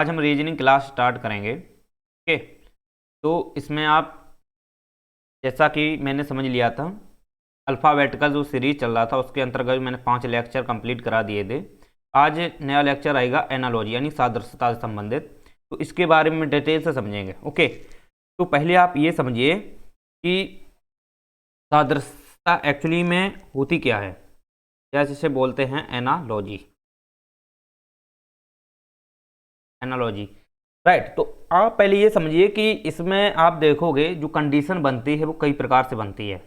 आज हम reasoning class start करेंगे। ओके, तो इसमें आप जैसा कि मैंने समझ लिया था, अल्फ़ाबेटिकल जो सीरीज चल रहा था उसके अंतर्गत मैंने 5 लेक्चर कंप्लीट करा दिए थे। आज नया लेक्चर आएगा एनालॉजी यानी सादृश्यता से संबंधित, तो इसके बारे में डिटेल से समझेंगे। ओके, तो पहले आप ये समझिए कि सादृश्यता एक्चुअली में होती क्या है, या जिसे बोलते हैं एनालॉजी। Analogy, right. तो आप पहले ये समझिए कि इसमें आप देखोगे जो कंडीशन बनती है वो कई प्रकार से बनती है।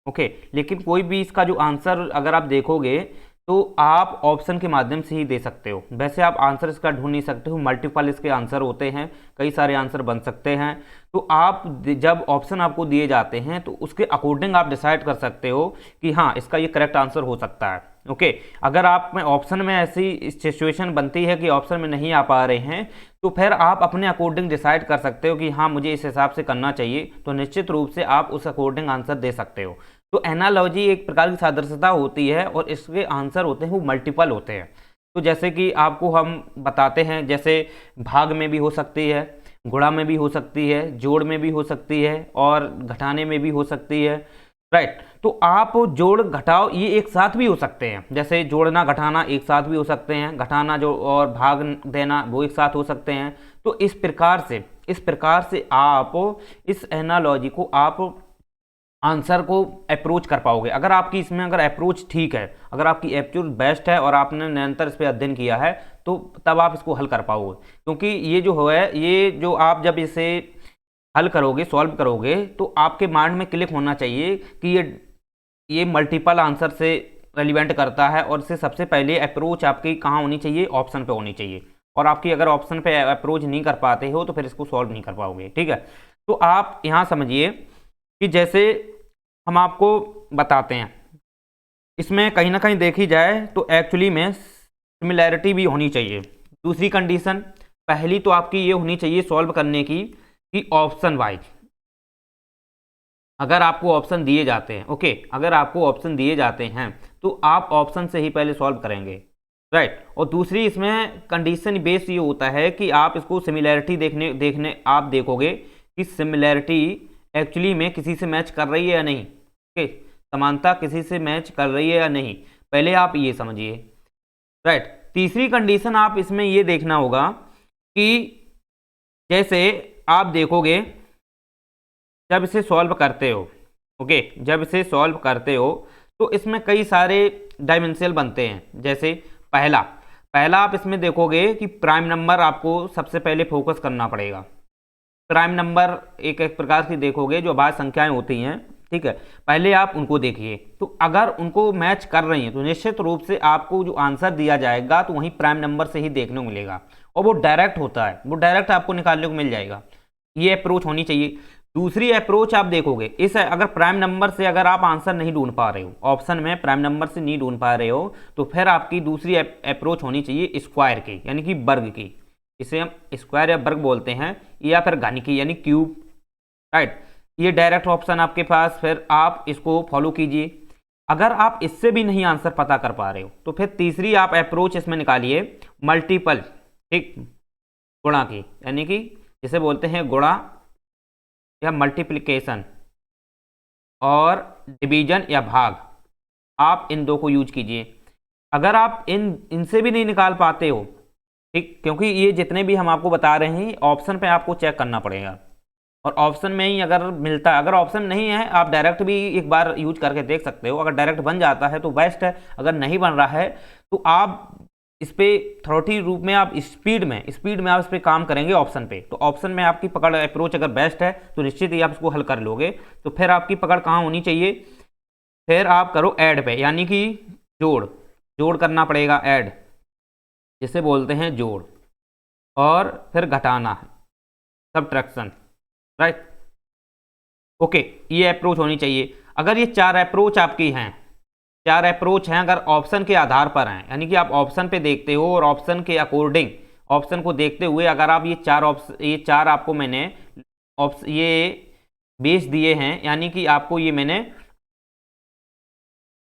ओके, लेकिन कोई भी इसका जो आंसर अगर आप देखोगे तो आप ऑप्शन के माध्यम से ही दे सकते हो। वैसे आप आंसर इसका ढूंढ नहीं सकते हो, मल्टीपल इसके आंसर होते हैं, कई सारे आंसर बन सकते हैं। तो आप जब ऑप्शन आपको दिए जाते हैं तो उसके अकॉर्डिंग आप डिसाइड कर सकते हो कि हाँ इसका ये करेक्ट आंसर हो सकता है। ओके, अगर आप में ऑप्शन में ऐसी सिचुएशन बनती है कि ऑप्शन में नहीं आ पा रहे हैं तो फिर आप अपने अकॉर्डिंग डिसाइड कर सकते हो कि हाँ मुझे इस हिसाब से करना चाहिए, तो निश्चित रूप से आप उस अकॉर्डिंग आंसर दे सकते हो। तो एनालॉजी एक प्रकार की सादृश्यता होती है और इसके आंसर होते हैं वो मल्टीपल होते हैं। तो जैसे कि आपको हम बताते हैं, जैसे भाग में भी हो सकती है, गुणा में भी हो सकती है, जोड़ में भी हो सकती है और घटाने में भी हो सकती है, राइट। तो आप जोड़ घटाओ ये एक साथ भी हो सकते हैं, जैसे जोड़ना घटाना एक साथ भी हो सकते हैं, घटाना जो और भाग देना वो एक साथ हो सकते हैं। तो इस प्रकार से आप इस एनालॉजी को आप आंसर को अप्रोच कर पाओगे। अगर आपकी इसमें अगर अप्रोच ठीक है, अगर आपकी एप्टीट्यूड बेस्ट है और आपने निरंतर इस पर अध्ययन किया है तो तब आप इसको हल कर पाओगे। क्योंकि ये जो है, ये जो आप जब इसे हल करोगे, सॉल्व करोगे, तो आपके माइंड में क्लिक होना चाहिए कि ये मल्टीपल आंसर से रेलिवेंट करता है और इससे सबसे पहले अप्रोच आपकी कहाँ होनी चाहिए, ऑप्शन पे होनी चाहिए। और आपकी अगर ऑप्शन पे अप्रोच नहीं कर पाते हो तो फिर इसको सॉल्व नहीं कर पाओगे, ठीक है। तो आप यहाँ समझिए कि जैसे हम आपको बताते हैं, इसमें कहीं ना कहीं देखी जाए तो एक्चुअली में सिमिलैरिटी भी होनी चाहिए। दूसरी कंडीशन, पहली तो आपकी ये होनी चाहिए सॉल्व करने की कि ऑप्शन वाइज अगर आपको ऑप्शन दिए जाते हैं, ओके, अगर आपको ऑप्शन दिए जाते हैं तो आप ऑप्शन से ही पहले सॉल्व करेंगे, राइट। और दूसरी इसमें कंडीशन बेस्ड ये होता है कि आप इसको सिमिलैरिटी देखने देखने आप देखोगे कि सिमिलैरिटी एक्चुअली में किसी से मैच कर रही है या नहीं, ओके, समानता किसी से मैच कर रही है या नहीं, पहले आप ये समझिए, राइट। तीसरी कंडीशन आप इसमें ये देखना होगा कि जैसे आप देखोगे जब इसे सॉल्व करते हो, ओके, जब इसे सॉल्व करते हो तो इसमें कई सारे डायमेंशनल बनते हैं। जैसे पहला पहला आप इसमें देखोगे कि प्राइम नंबर आपको सबसे पहले फोकस करना पड़ेगा। प्राइम नंबर एक एक प्रकार की देखोगे जो अभाज्य संख्याएं होती हैं, ठीक है, पहले आप उनको देखिए। तो अगर उनको मैच कर रही हैं तो निश्चित रूप से आपको जो आंसर दिया जाएगा तो वहीं प्राइम नंबर से ही देखने को मिलेगा और वो डायरेक्ट होता है, वो डायरेक्ट आपको निकालने को मिल जाएगा। ये अप्रोच होनी चाहिए। दूसरी अप्रोच आप देखोगे, इस अगर प्राइम नंबर से अगर आप आंसर नहीं ढूंढ पा रहे हो, ऑप्शन में प्राइम नंबर से नहीं ढूंढ पा रहे हो, तो फिर आपकी दूसरी अप्रोच होनी चाहिए स्क्वायर की यानी कि वर्ग की। इसे हम स्क्वायर या वर्ग बोलते हैं, या फिर घन की यानी क्यूब, राइट। ये डायरेक्ट ऑप्शन आपके पास, फिर आप इसको फॉलो कीजिए। अगर आप इससे भी नहीं आंसर पता कर पा रहे हो तो फिर तीसरी आप अप्रोच इसमें निकालिए मल्टीपल, ठीक, गुणा की, यानी कि जिसे बोलते हैं गुणा या मल्टीप्लिकेशन और डिवीजन या भाग, आप इन दो को यूज कीजिए। अगर आप इनसे भी नहीं निकाल पाते हो, ठीक, क्योंकि ये जितने भी हम आपको बता रहे हैं ऑप्शन पे आपको चेक करना पड़ेगा और ऑप्शन में ही अगर मिलता है, अगर ऑप्शन नहीं है आप डायरेक्ट भी एक बार यूज करके देख सकते हो। अगर डायरेक्ट बन जाता है तो बेस्ट है, अगर नहीं बन रहा है तो आप इस पे थ्योरेटिक रूप में आप स्पीड में आप इस पे काम करेंगे ऑप्शन पे, तो ऑप्शन में आपकी पकड़ अप्रोच अगर बेस्ट है तो निश्चित ही आप इसको हल कर लोगे। तो फिर आपकी पकड़ कहाँ होनी चाहिए, फिर आप करो ऐड पे, यानी कि जोड़ जोड़ करना पड़ेगा, ऐड जिसे बोलते हैं जोड़, और फिर घटाना है सबट्रैक्शन, राइट। ओके, ये अप्रोच होनी चाहिए। अगर ये चार अप्रोच आपकी हैं, चार अप्रोच हैं, अगर ऑप्शन के आधार पर हैं, यानी कि आप ऑप्शन पे देखते हो और ऑप्शन के अकॉर्डिंग ऑप्शन को देखते हुए अगर आप ये चार आपको मैंने ये बेस दिए हैं, यानी कि आपको ये मैंने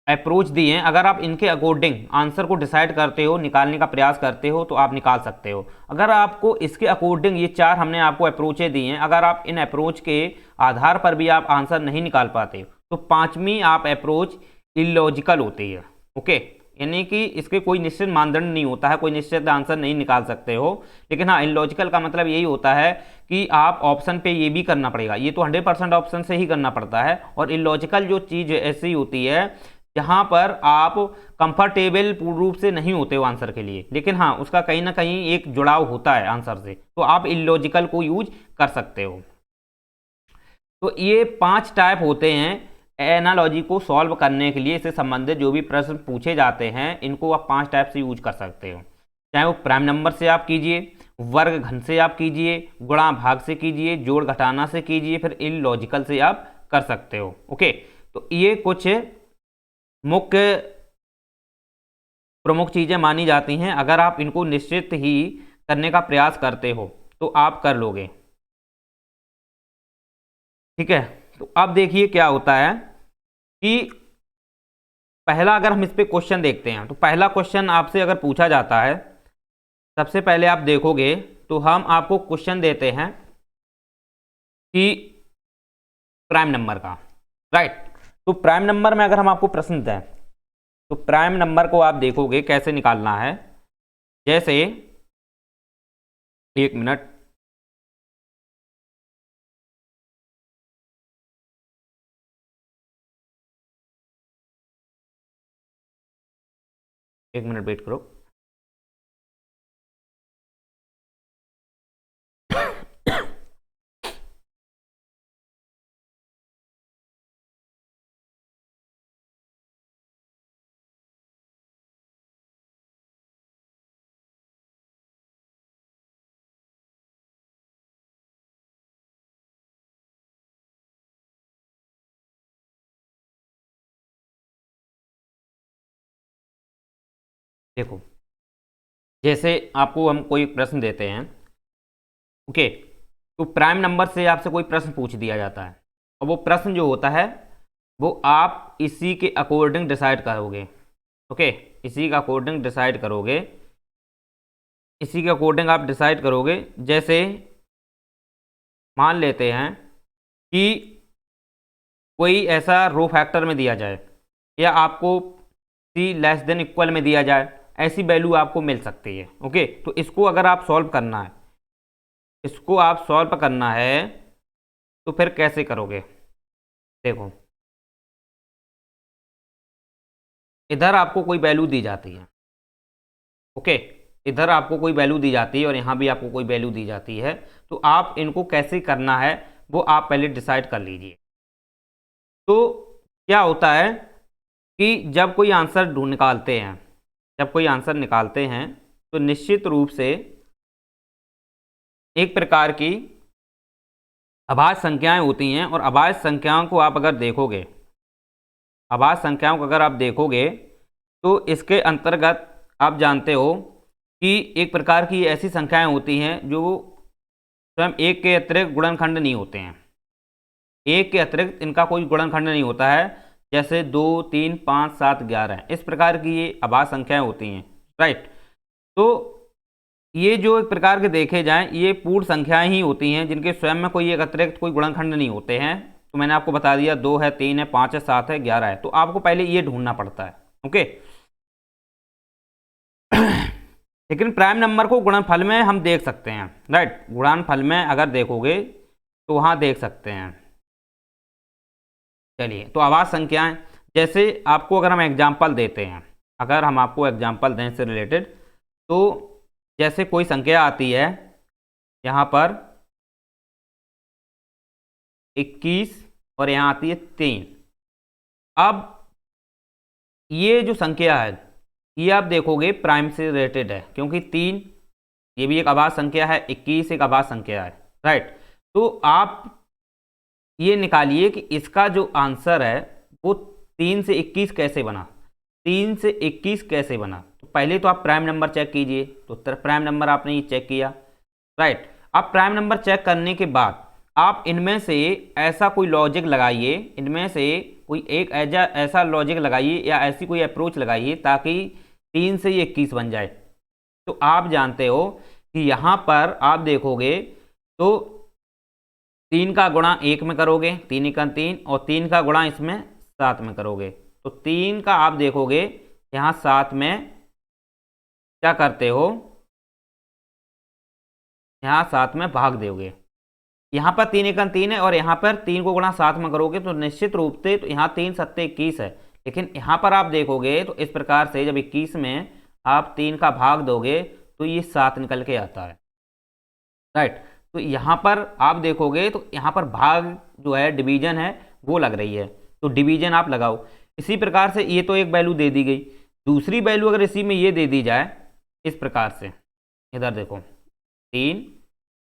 अप्रोच दिए हैं, अगर आप इनके अकॉर्डिंग आंसर को डिसाइड करते हो, निकालने का प्रयास करते हो, तो आप निकाल सकते हो। अगर आपको इसके अकॉर्डिंग, ये 4 हमने आपको अप्रोचें दी हैं, अगर आप इन अप्रोच के आधार पर भी आप आंसर नहीं निकाल पाते तो 5वीं आप अप्रोच इलॉजिकल होती है। ओके, यानी कि इसके कोई निश्चित मानदंड नहीं होता है, कोई निश्चित आंसर नहीं निकाल सकते हो। लेकिन हाँ, इलॉजिकल का मतलब यही होता है कि आप ऑप्शन पे ये भी करना पड़ेगा, ये तो 100% ऑप्शन से ही करना पड़ता है। और इलॉजिकल जो चीज़ ऐसी होती है जहां पर आप कंफर्टेबल पूर्ण रूप से नहीं होते हो आंसर के लिए, लेकिन हाँ उसका कहीं ना कहीं एक जुड़ाव होता है आंसर से, तो आप इलॉजिकल को यूज कर सकते हो। तो ये 5 टाइप होते हैं एनालॉजी को सॉल्व करने के लिए, इससे संबंधित जो भी प्रश्न पूछे जाते हैं इनको आप 5 टाइप से यूज कर सकते हो। चाहे वो प्राइम नंबर से आप कीजिए, वर्ग घन से आप कीजिए, गुणा भाग से कीजिए, जोड़ घटाना से कीजिए, फिर इलॉजिकल से आप कर सकते हो। ओके, तो ये कुछ मुख्य प्रमुख चीजें मानी जाती हैं। अगर आप इनको निश्चित ही करने का प्रयास करते हो तो आप कर लोगे। ठीक है, तो अब देखिए क्या होता है कि पहला, अगर हम इस पे क्वेश्चन देखते हैं, तो पहला क्वेश्चन आपसे अगर पूछा जाता है, सबसे पहले आप देखोगे तो हम आपको क्वेश्चन देते हैं कि प्राइम नंबर का, राइट। तो प्राइम नंबर में अगर हम आपको प्रश्न दें तो प्राइम नंबर को आप देखोगे कैसे निकालना है। जैसे, एक मिनट, एक मिनट वेट करो। देखो, जैसे आपको हम कोई प्रश्न देते हैं, ओके, तो प्राइम नंबर से आपसे कोई प्रश्न पूछ दिया जाता है, और वो प्रश्न जो होता है वो आप इसी के अकॉर्डिंग डिसाइड करोगे। ओके, इसी का अकॉर्डिंग डिसाइड करोगे, इसी के अकॉर्डिंग आप डिसाइड करोगे। जैसे मान लेते हैं कि कोई ऐसा रो फैक्टर में दिया जाए, या आपको सी लेस देन इक्वल में दिया जाए, ऐसी वैल्यू आपको मिल सकती है। ओके, तो इसको अगर आप सॉल्व करना है, इसको आप सॉल्व करना है तो फिर कैसे करोगे। देखो, इधर आपको कोई वैल्यू दी जाती है, ओके, इधर आपको कोई वैल्यू दी जाती है और यहाँ भी आपको कोई वैल्यू दी जाती है, तो आप इनको कैसे करना है वो आप पहले डिसाइड कर लीजिए। तो क्या होता है कि जब कोई आंसर ढूंढ निकालते हैं, जब कोई आंसर निकालते हैं तो निश्चित रूप से एक प्रकार की अभाज्य संख्याएं होती हैं, और अभाज्य संख्याओं को आप अगर देखोगे, अभाज्य संख्याओं को अगर आप देखोगे तो इसके अंतर्गत आप जानते हो कि एक प्रकार की ऐसी संख्याएं होती हैं जो स्वयं एक के अतिरिक्त गुणनखंड नहीं होते हैं, एक के अतिरिक्त इनका कोई गुणनखंड नहीं होता है, जैसे 2, 3, 5, 7, 11, इस प्रकार की ये अभाज्य संख्याएं होती हैं, राइट। तो ये जो एक प्रकार के देखे जाएं, ये पूर्ण संख्याएं ही होती हैं जिनके स्वयं में कोई एक अतिरिक्त कोई गुणनखंड नहीं होते हैं। तो मैंने आपको बता दिया 2 है, 3 है, 5 है, 7 है, 11 है, तो आपको पहले ये ढूंढना पड़ता है। ओके, लेकिन प्राइम नंबर को गुणनफल में हम देख सकते हैं, राइट। गुणनफल में अगर देखोगे तो वहां देख सकते हैं। चलिए, तो अभाज्य संख्याएं, जैसे आपको अगर हम एग्जाम्पल देते हैं, अगर हम आपको एग्जाम्पल दें इससे रिलेटेड, तो जैसे कोई संख्या आती है यहाँ पर 21 और यहाँ आती है 3। अब ये जो संख्या है ये आप देखोगे प्राइम से रिलेटेड है, क्योंकि 3 ये भी एक अभाज्य संख्या है, 21 एक अभाज्य संख्या है, राइट। तो आप ये निकालिए कि इसका जो आंसर है वो 3 से 21 कैसे बना, 3 से 21 कैसे बना। तो पहले तो आप प्राइम नंबर चेक कीजिए, तो प्राइम नंबर आपने ये चेक किया, राइट। अब प्राइम नंबर चेक करने के बाद आप इनमें से ऐसा कोई लॉजिक लगाइए, इनमें से कोई एक ऐसा लॉजिक लगाइए या ऐसी कोई अप्रोच लगाइए ताकि 3 से ये 21 बन जाए। तो आप जानते हो कि यहाँ पर आप देखोगे तो 3 का गुणा 1 में करोगे, 3 1 3, और 3 का गुणा इसमें 7 में करोगे, तो 3 का आप देखोगे यहाँ 7 में क्या करते हो, यहाँ 7 में भाग दोगे। यहाँ पर 3 1 3 है और यहाँ पर 3 को गुणा 7 में करोगे तो निश्चित रूप से तो यहाँ 3 7 21 है, लेकिन यहाँ पर आप देखोगे तो इस प्रकार से जब 21 में आप 3 का भाग दोगे तो ये 7 निकल के आता है, राइट। तो यहाँ पर आप देखोगे तो यहाँ पर भाग जो है डिवीजन है वो लग रही है, तो डिवीजन आप लगाओ। इसी प्रकार से ये तो एक वैल्यू दे दी गई, दूसरी वैल्यू अगर इसी में ये दे दी जाए इस प्रकार से, इधर देखो 3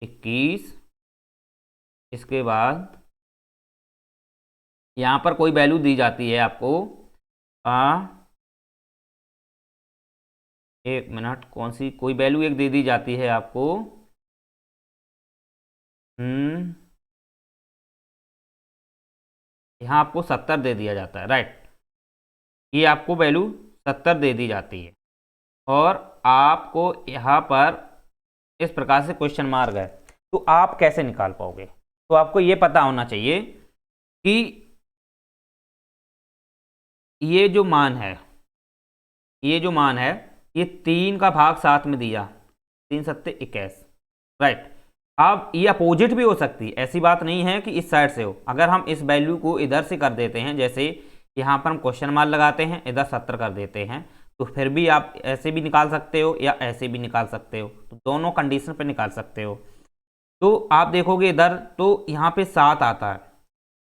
21, इसके बाद यहाँ पर कोई वैल्यू दी जाती है आपको, एक मिनट, कौन सी कोई वैल्यू एक दे दी जाती है आपको, यहाँ आपको 70 दे दिया जाता है, राइट। ये आपको वैल्यू 70 दे दी जाती है और आपको यहाँ पर इस प्रकार से क्वेश्चन मार्क है, तो आप कैसे निकाल पाओगे? तो आपको ये पता होना चाहिए कि ये जो मान है, ये 3 का भाग 7 में दिया, 3 7 21, राइट। अब ये अपोजिट भी हो सकती है, ऐसी बात नहीं है कि इस साइड से हो। अगर हम इस वैल्यू को इधर से कर देते हैं, जैसे यहाँ पर हम क्वेश्चन मार्क लगाते हैं, इधर 70 कर देते हैं, तो फिर भी आप ऐसे भी निकाल सकते हो या ऐसे भी निकाल सकते हो, तो दोनों कंडीशन पे निकाल सकते हो। तो आप देखोगे इधर तो यहाँ पे 7 आता है,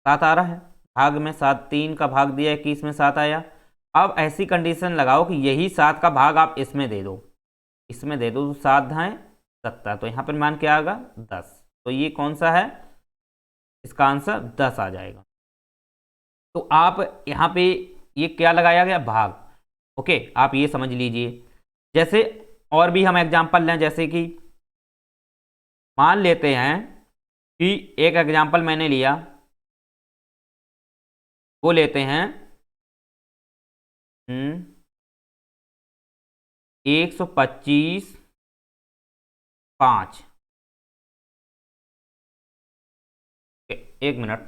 7 आ रहा है, भाग में 7, 3 का भाग दिया 21 में 7 आया। अब ऐसी कंडीशन लगाओ कि यही 7 का भाग आप इसमें दे दो, तो 7 धाएँ 70, तो यहाँ पर मान क्या आएगा 10, तो ये कौन सा है, इसका आंसर 10 आ जाएगा। तो आप यहाँ पे ये क्या लगाया गया, भाग, ओके, आप ये समझ लीजिए। जैसे और भी हम एग्जांपल लें, जैसे कि मान लेते हैं कि एक एग्जांपल मैंने लिया, वो लेते हैं 125 5, एक मिनट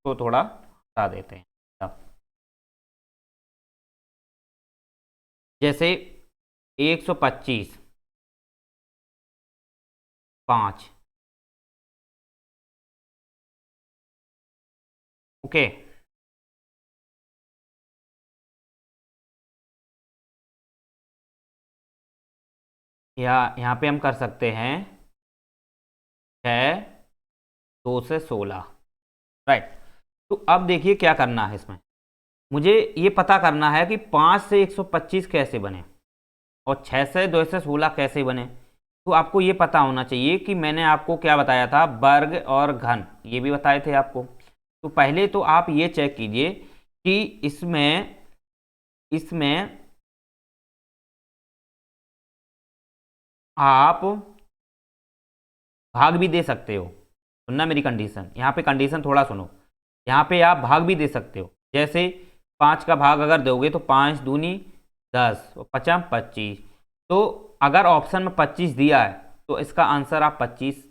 तो थोड़ा हटा देते हैं। जैसे 125 5, ओके, यहाँ पे हम कर सकते हैं 6 2 से 16, राइट। तो अब देखिए क्या करना है इसमें, मुझे ये पता करना है कि 5 से 125 कैसे बने और 6 से 2 से 16 कैसे बने। तो आपको ये पता होना चाहिए कि मैंने आपको क्या बताया था, वर्ग और घन, ये भी बताए थे आपको। तो पहले तो आप ये चेक कीजिए कि इसमें आप भाग भी दे सकते हो, सुनना मेरी कंडीशन, यहाँ पे कंडीशन थोड़ा सुनो, यहाँ पे आप भाग भी दे सकते हो। जैसे 5 का भाग अगर दोगे तो 5 दूनी 10 और 5 25, तो अगर ऑप्शन में 25 दिया है तो इसका आंसर आप 25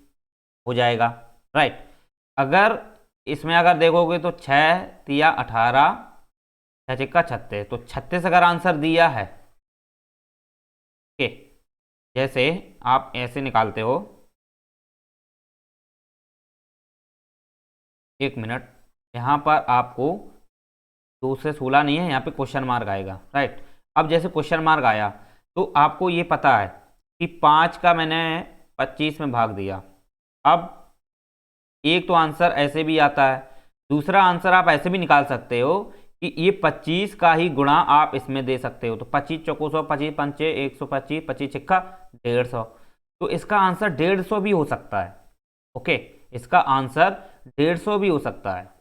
हो जाएगा, राइट। अगर इसमें अगर देखोगे तो 6 तिया 18, 6 चिक्का 36, तो 36 अगर आंसर दिया है, ओके, जैसे आप ऐसे निकालते हो, एक मिनट, यहाँ पर आपको 2 से 16 नहीं है, यहाँ पे क्वेश्चन मार्क आएगा, राइट। अब जैसे क्वेश्चन मार्क आया तो आपको ये पता है कि 5 का मैंने 25 में भाग दिया। अब एक तो आंसर ऐसे भी आता है, दूसरा आंसर आप ऐसे भी निकाल सकते हो कि ये 25 का ही गुणा आप इसमें दे सकते हो, तो 25 चौको 100, 25 पंचे 125, 25 छिक्का 150, तो इसका आंसर 150 भी हो सकता है, ओके, इसका आंसर 150 भी हो सकता है।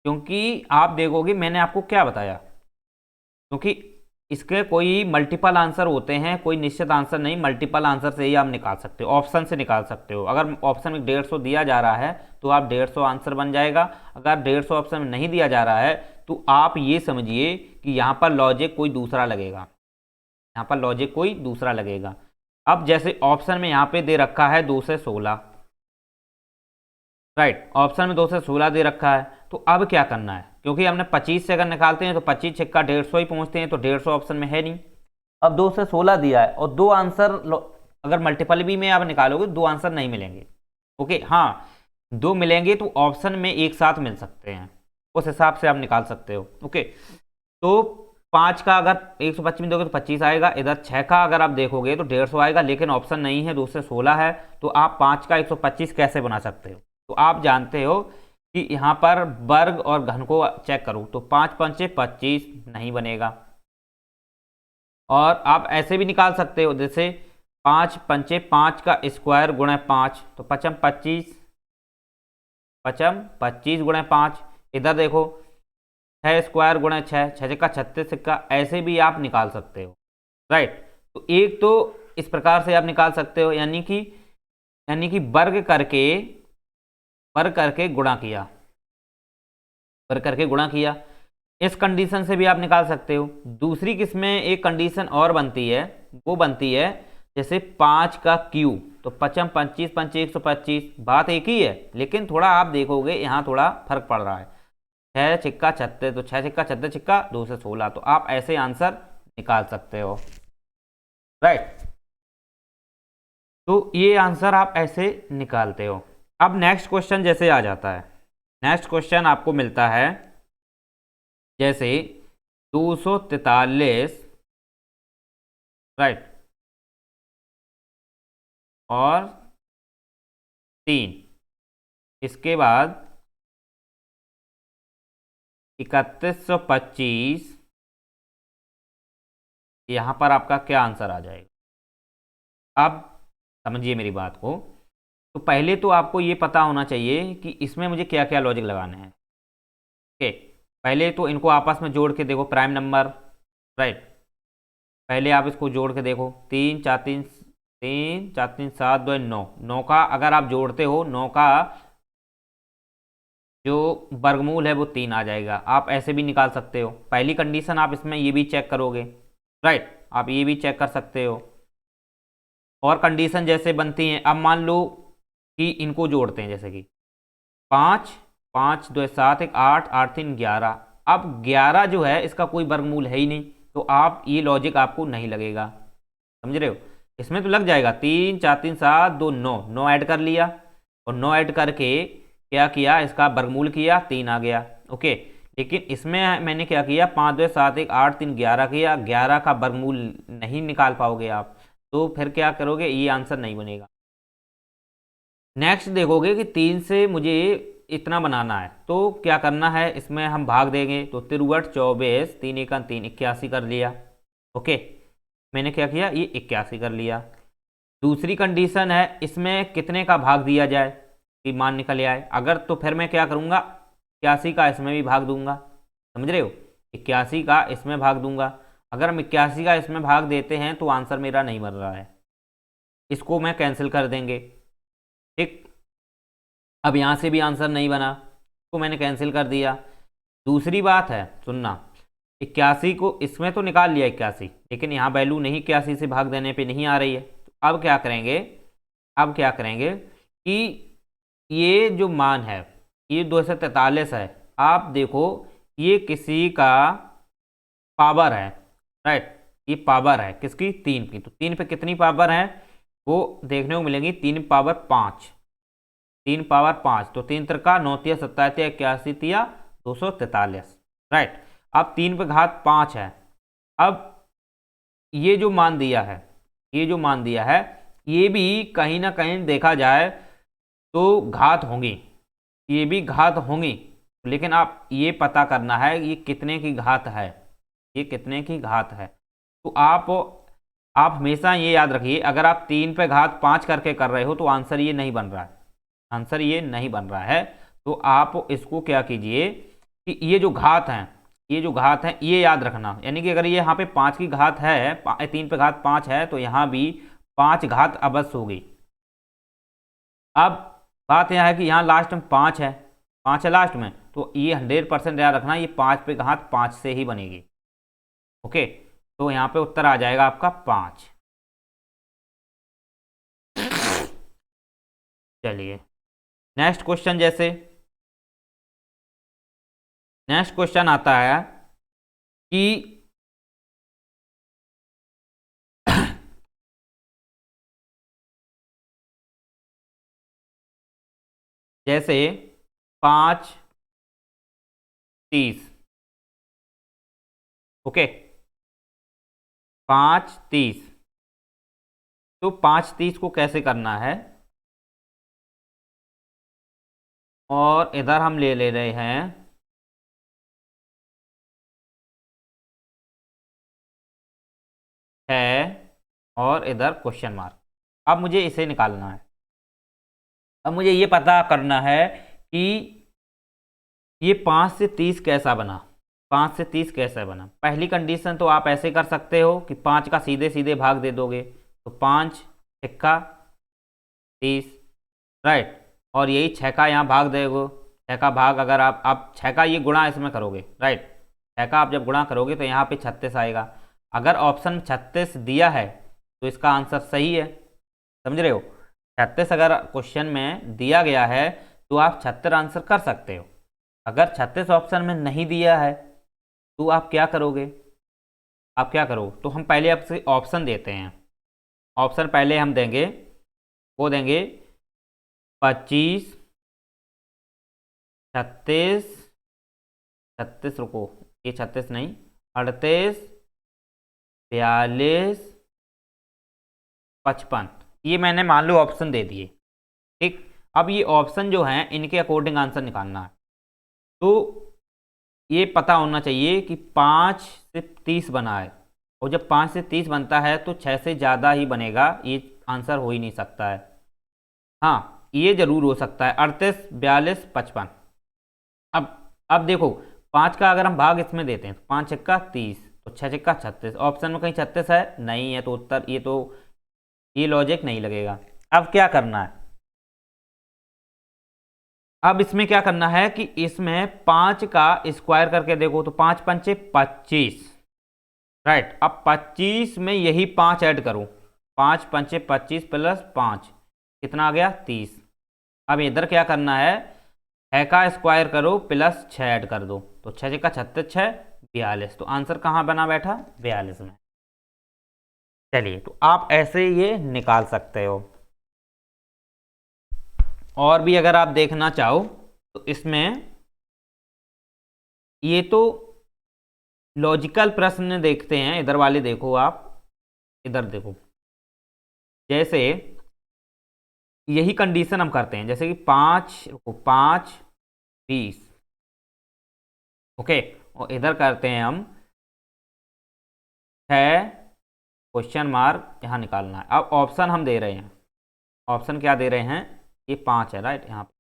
क्योंकि आप देखोगे मैंने आपको क्या बताया, क्योंकि इसके कोई मल्टीपल आंसर होते हैं, कोई निश्चित आंसर नहीं, मल्टीपल आंसर से ही आप निकाल सकते हो, ऑप्शन से निकाल सकते हो। अगर ऑप्शन में 150 दिया जा रहा है तो आप 150 आंसर बन जाएगा, अगर 150 ऑप्शन में नहीं दिया जा रहा है तो आप ये समझिए कि यहाँ पर लॉजिक कोई दूसरा लगेगा, यहाँ पर लॉजिक कोई दूसरा लगेगा। अब जैसे ऑप्शन में यहाँ पे दे रखा है 2 से 16, राइट, ऑप्शन में 2 से 16 दे रखा है, तो अब क्या करना है, क्योंकि हमने 25 से अगर निकालते हैं तो 25 छक्का 150 ही पहुंचते हैं, तो 150 ऑप्शन में है नहीं। अब 2 से 16 दिया है और दो आंसर अगर मल्टीपल भी में आप निकालोगे दो आंसर नहीं मिलेंगे, ओके, हाँ दो मिलेंगे तो ऑप्शन में एक साथ मिल सकते हैं, उस हिसाब से आप निकाल सकते हो, ओके। तो 5 का अगर 125 में दोगे तो 25 आएगा, इधर 6 का अगर आप देखोगे तो 150 आएगा, लेकिन ऑप्शन नहीं है, 2 से 16 है, तो आप 5 का 125 कैसे बना सकते हो। तो आप जानते हो कि यहाँ पर वर्ग और घन को चेक करूँ तो 5 पंचे 25 नहीं बनेगा, और आप ऐसे भी निकाल सकते हो, जैसे 5 पंचे 5 का स्क्वायर गुणे 5, तो पचम 25, पचम 25 गुणे 5, इधर देखो 6 स्क्वायर गुणे 6, 6 का 36 सिक्का, ऐसे भी आप निकाल सकते हो, राइट। तो एक तो इस प्रकार से आप निकाल सकते हो, यानी कि वर्ग करके गुणा किया, वर्ग करके गुणा किया, इस कंडीशन से भी आप निकाल सकते हो। दूसरी किसमें एक कंडीशन और बनती है, वो बनती है जैसे 5 का क्यू, तो पचम 25 पंचे 125, बात एक ही है, लेकिन थोड़ा आप देखोगे यहाँ थोड़ा फर्क पड़ रहा है, 6 छिक्का 36, तो 6 छिक्का 36 छिक्का 2 से 16, तो आप ऐसे आंसर निकाल सकते हो, राइट। तो ये आंसर आप ऐसे निकालते हो। अब नेक्स्ट क्वेश्चन जैसे आ जाता है, नेक्स्ट क्वेश्चन आपको मिलता है जैसे 243, राइट, और 3, इसके बाद 3125, यहाँ पर आपका क्या आंसर आ जाएगा। अब समझिए मेरी बात को, तो पहले तो आपको ये पता होना चाहिए कि इसमें मुझे क्या क्या लॉजिक लगाने हैं, ओके। पहले तो इनको आपस में जोड़ के देखो, प्राइम नंबर, राइट, पहले आप इसको जोड़ के देखो, 3 4 3 3 4 3 7 2 9, 9 का अगर आप जोड़ते हो 9 का जो वर्गमूल है वो 3 आ जाएगा, आप ऐसे भी निकाल सकते हो। पहली कंडीशन आप इसमें ये भी चेक करोगे, राइट, आप ये भी चेक कर सकते हो। और कंडीशन जैसे बनती हैं, अब मान लो कि इनको जोड़ते हैं, जैसे कि 5 5 2 7 1 8 8 3 11, अब 11 जो है इसका कोई वर्गमूल है ही नहीं, तो आप ये लॉजिक आपको नहीं लगेगा, समझ रहे हो। इसमें तो लग जाएगा, 3 4 3 7 2 9, 9 ऐड कर लिया, और 9 ऐड करके क्या किया, इसका वर्गमूल किया, 3 आ गया, ओके। लेकिन इसमें मैंने क्या किया, 5 2 7 1 8 3 11 किया, 11 का वर्गमूल नहीं निकाल पाओगे आप, तो फिर क्या करोगे, ये आंसर नहीं बनेगा। नेक्स्ट देखोगे कि 3 से मुझे इतना बनाना है, तो क्या करना है, इसमें हम भाग देंगे, तो 63 24, 3 1 3, 81 कर लिया, ओके। मैंने क्या किया, ये 81 कर लिया। दूसरी कंडीशन है, इसमें कितने का भाग दिया जाए कि मान निकल आए, अगर तो फिर मैं क्या करूँगा, 81 का इसमें भी भाग दूंगा, समझ रहे हो, 81 का इसमें भाग दूंगा। अगर हम 81 का इसमें भाग देते हैं तो आंसर मेरा नहीं बन रहा है, इसको मैं कैंसिल कर देंगे, ठीक। अब यहाँ से भी आंसर नहीं बना, तो मैंने कैंसिल कर दिया। दूसरी बात है, सुनना, 81 को इसमें तो निकाल लिया 81, लेकिन यहाँ वैल्यू नहीं 81 से भाग देने पे नहीं आ रही है, तो अब क्या करेंगे, अब क्या करेंगे कि ये जो मान है, ये 243 है, आप देखो ये किसी का पावर है, राइट, ये पावर है किसकी, 3 की, तो 3 पे कितनी पावर है वो देखने को मिलेंगी, 3 पावर 5, 3 पावर 5, तो 3 त्रिका 9 तिया 27 तिया 81 तिया 243, राइट। अब 3 पे घात 5 है, अब ये जो मान दिया है, ये जो मान दिया है, ये भी कहीं ना कहीं देखा जाए तो घात होंगी, ये भी घात होंगी, लेकिन आप ये पता करना है ये कितने की घात है, ये कितने की घात है। तो आप हमेशा ये याद रखिए, अगर आप 3 पे घात 5 करके कर रहे हो तो आंसर ये नहीं बन रहा है, आंसर ये नहीं बन रहा है। तो आप इसको क्या कीजिए कि ये जो घात हैं, ये जो घात है ये याद रखना, यानी कि अगर ये यहाँ पे 5 की घात है, 3 पे घात 5 है, तो यहाँ भी 5 घात अवश्य होगी। अब बात यह है कि यहाँ लास्ट में 5 है, 5 है लास्ट में, तो ये 100% याद रखना, ये 5 पे घात 5 से ही बनेगी। ओके, तो यहाँ पे उत्तर आ जाएगा आपका 5। चलिए नेक्स्ट क्वेश्चन, नेक्स्ट क्वेश्चन आता है कि जैसे 5 30, ओके 5 30, तो 5 30 को कैसे करना है, और इधर हम ले रहे हैं है, और इधर क्वेश्चन मार्क। अब मुझे इसे निकालना है। अब मुझे ये पता करना है कि ये 5 से 30 कैसा बना, 5 से 30 कैसा बना। पहली कंडीशन तो आप ऐसे कर सकते हो कि 5 का सीधे सीधे भाग दे दोगे, तो 5 6 30, राइट, और यही 6 का यहाँ भाग देगो। 6 का भाग अगर आप 6 का ये गुणा इसमें करोगे, राइट, 6 का आप जब गुणा करोगे तो यहाँ पे 36 आएगा। अगर ऑप्शन 36 दिया है तो इसका आंसर सही है, समझ रहे हो। 36 अगर क्वेश्चन में दिया गया है तो आप 76 आंसर कर सकते हो। अगर 36 ऑप्शन में नहीं दिया है तो आप क्या करोगे, तो हम पहले आपसे ऑप्शन देते हैं। ऑप्शन पहले हम देंगे, वो देंगे 25 36 36, रुको ये 36 नहीं, 38 42 55, ये मैंने मान लो ऑप्शन दे दिए। ठीक, अब ये ऑप्शन जो हैं इनके अकॉर्डिंग आंसर निकालना है। तो ये पता होना चाहिए कि 5 से 30 बना है, और जब 5 से 30 बनता है तो 6 से ज़्यादा ही बनेगा, ये आंसर हो ही नहीं सकता है। हाँ ये जरूर हो सकता है 38 42 55। अब देखो 5 का अगर हम भाग इसमें देते हैं तो 5 6 30, तो 6 6 36, ऑप्शन में कहीं 36 है नहीं है, तो उत्तर ये लॉजिक नहीं लगेगा। अब क्या करना है, अब इसमें क्या करना है कि इसमें 5 का स्क्वायर करके देखो, तो 5 पंचे 25, राइट। अब 25 में यही 5 ऐड करो, 5 पंचे 25 प्लस 5 कितना आ गया 30। अब इधर क्या करना है, 6 का स्क्वायर करो प्लस 6 ऐड कर दो, तो 6 6 36 6 42, तो आंसर कहाँ बना बैठा 42 में। चलिए तो आप ऐसे ये निकाल सकते हो। और भी अगर आप देखना चाहो तो इसमें ये तो लॉजिकल प्रश्न देखते हैं, इधर वाले देखो आप, इधर देखो, जैसे यही कंडीशन हम करते हैं, जैसे कि 5 20, ओके, और इधर करते हैं हम 6 क्वेश्चन मार्क, यहाँ निकालना है। अब ऑप्शन हम दे रहे हैं, ऑप्शन क्या दे रहे हैं, ये 5 है, राइट, यहाँ पे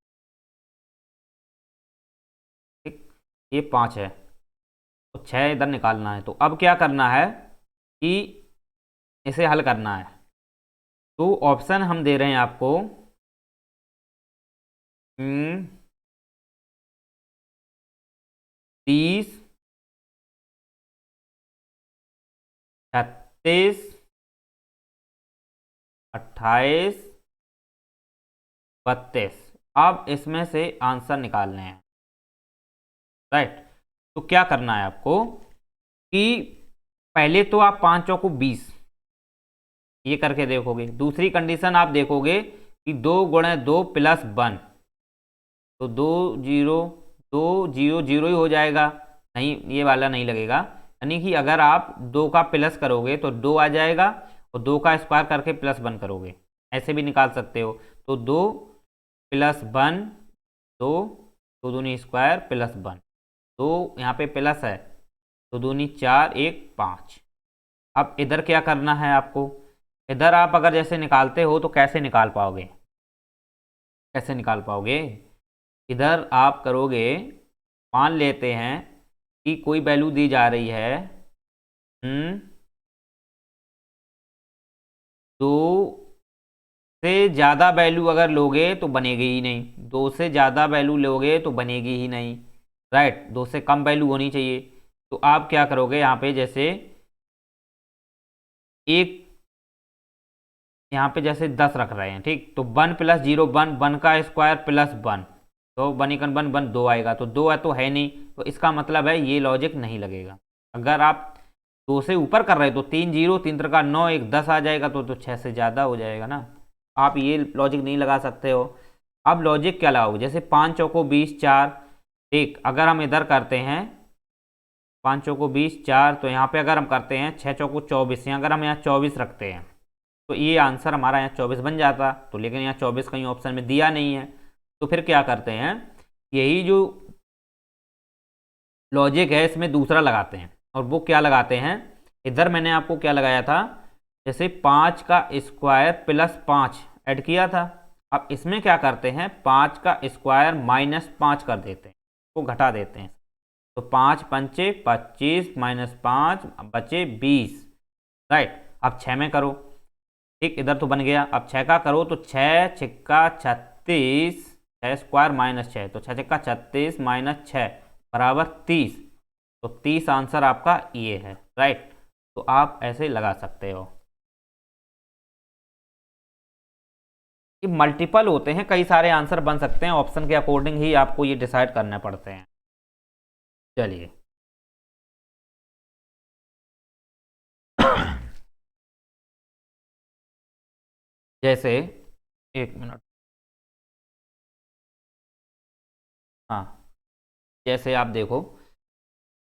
ठीक, ये 5 है, तो 6 इधर निकालना है। तो अब क्या करना है कि इसे हल करना है, तो ऑप्शन हम दे रहे हैं आपको 30 36 28 32। अब इसमें से आंसर निकालने हैं, राइट। तो क्या करना है आपको कि पहले तो आप 5 चौको 20 ये करके देखोगे। दूसरी कंडीशन आप देखोगे कि 2 गुणे 2 प्लस 1, तो 2 0 ही हो जाएगा, नहीं ये वाला नहीं लगेगा। यानी कि अगर आप 2 का प्लस करोगे तो 2 आ जाएगा, और 2 का स्क्वायर करके प्लस 1 करोगे, ऐसे भी निकाल सकते हो। तो 2 प्लस 1 2, 2 दूनी स्क्वायर प्लस 1, 2 यहाँ पे प्लस है, तो दूनी 4 1 5। अब इधर क्या करना है आपको, इधर आप अगर जैसे निकालते हो तो कैसे निकाल पाओगे, इधर आप करोगे, मान लेते हैं कि कोई वैल्यू दी जा रही है 2 से ज़्यादा वैल्यू अगर लोगे तो बनेगी ही नहीं, 2 से ज़्यादा वैल्यू लोगे तो बनेगी ही नहीं, राइट, 2 से कम वैल्यू होनी चाहिए। तो आप क्या करोगे यहाँ पे, जैसे एक यहाँ पे जैसे 10 रख रहे हैं, ठीक, तो 1 + 0 1, 1 का स्क्वायर प्लस 1, तो 1 × 1 1 2 आएगा, तो 2 है तो है नहीं, तो इसका मतलब है ये लॉजिक नहीं लगेगा। अगर आप 2 से ऊपर कर रहे हो तो 3 0 3 3 का 9 1 10 आ जाएगा, तो 6 से ज़्यादा हो जाएगा ना। आप ये लॉजिक नहीं लगा सकते हो। अब लॉजिक क्या लगाओगे, जैसे 5 चौको 20 4, ठीक, अगर हम इधर करते हैं 5 चौको 20 4, तो यहाँ पे अगर हम करते हैं 6 चौको 24, अगर हम यहाँ 24 रखते हैं तो ये आंसर हमारा यहाँ 24 बन जाता, तो लेकिन यहाँ 24 कहीं ऑप्शन में दिया नहीं है। तो फिर क्या करते हैं, यही जो लॉजिक है इसमें दूसरा लगाते हैं, और वो क्या लगाते हैं, इधर मैंने आपको क्या लगाया था, जैसे 5 का स्क्वायर प्लस 5 ऐड किया था। अब इसमें क्या करते हैं, 5 का स्क्वायर -5 कर देते हैं, वो घटा देते हैं, तो 5 पंचे 25 -5 बचे 20, राइट। अब 6 में करो, ठीक, इधर तो बन गया। अब 6 का करो तो 6 छिक्का 36, 6 स्क्वायर -6, तो 6 छिक्का 36 -6 बराबर 30, तो 30 आंसर आपका ये है, राइट। तो आप ऐसे लगा सकते हो। ये मल्टीपल होते हैं, कई सारे आंसर बन सकते हैं, ऑप्शन के अकॉर्डिंग ही आपको ये डिसाइड करने पड़ते हैं। चलिए जैसे, एक मिनट, हाँ, जैसे आप देखो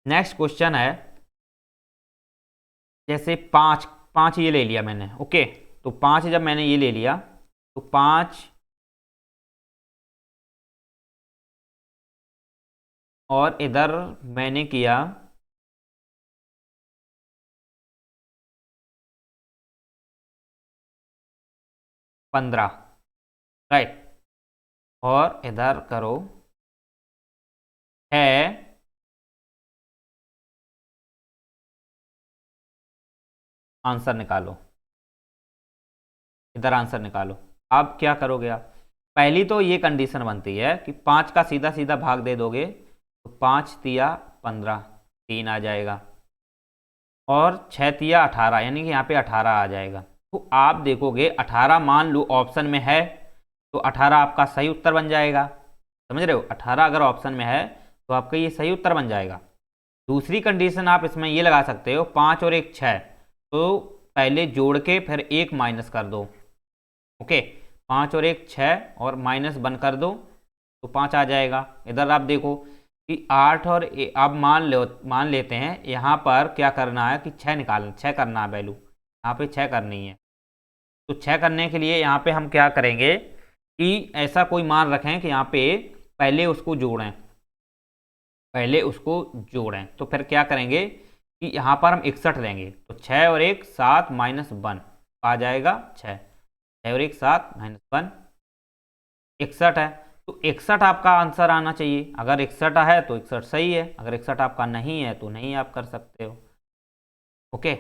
नेक्स्ट क्वेश्चन है, जैसे 5 5 ये ले लिया मैंने, ओके, तो 5 जब मैंने ये ले लिया तो 5 और इधर मैंने किया 15, राइट, और इधर करो है, आंसर निकालो, इधर आंसर निकालो। अब क्या करोगे आप, पहली तो ये कंडीशन बनती है कि 5 का सीधा सीधा भाग दे दोगे तो 5 तिया 15, 3 आ जाएगा, और 6 तिया 18, यानी कि यहाँ पे 18 आ जाएगा। तो आप देखोगे 18 मान लो ऑप्शन में है, तो 18 आपका सही उत्तर बन जाएगा, समझ रहे हो, 18 अगर ऑप्शन में है तो आपका ये सही उत्तर बन जाएगा। दूसरी कंडीशन आप इसमें ये लगा सकते हो, 5 और 1 6, तो पहले जोड़ के फिर 1 माइनस कर दो, ओके, 5 और 1 6 और -1 कर दो तो 5 आ जाएगा। इधर आप देखो कि 8 और आप मान लेते हैं यहाँ पर क्या करना है कि 6 करना है वैल्यू, यहाँ पे 6 करनी है। तो 6 करने के लिए यहाँ पे हम क्या करेंगे कि ऐसा कोई मान रखें कि यहाँ पे पहले उसको जोड़ें, तो फिर क्या करेंगे कि यहाँ पर हम 61 लेंगे, तो 6 और 1 7 -1 आ जाएगा 6, 6 और 1 7 -1 61 है, तो 61 आपका आंसर आना चाहिए। अगर 61 है तो 61 सही है, अगर 61 आपका नहीं है तो नहीं आप कर सकते हो, ओके।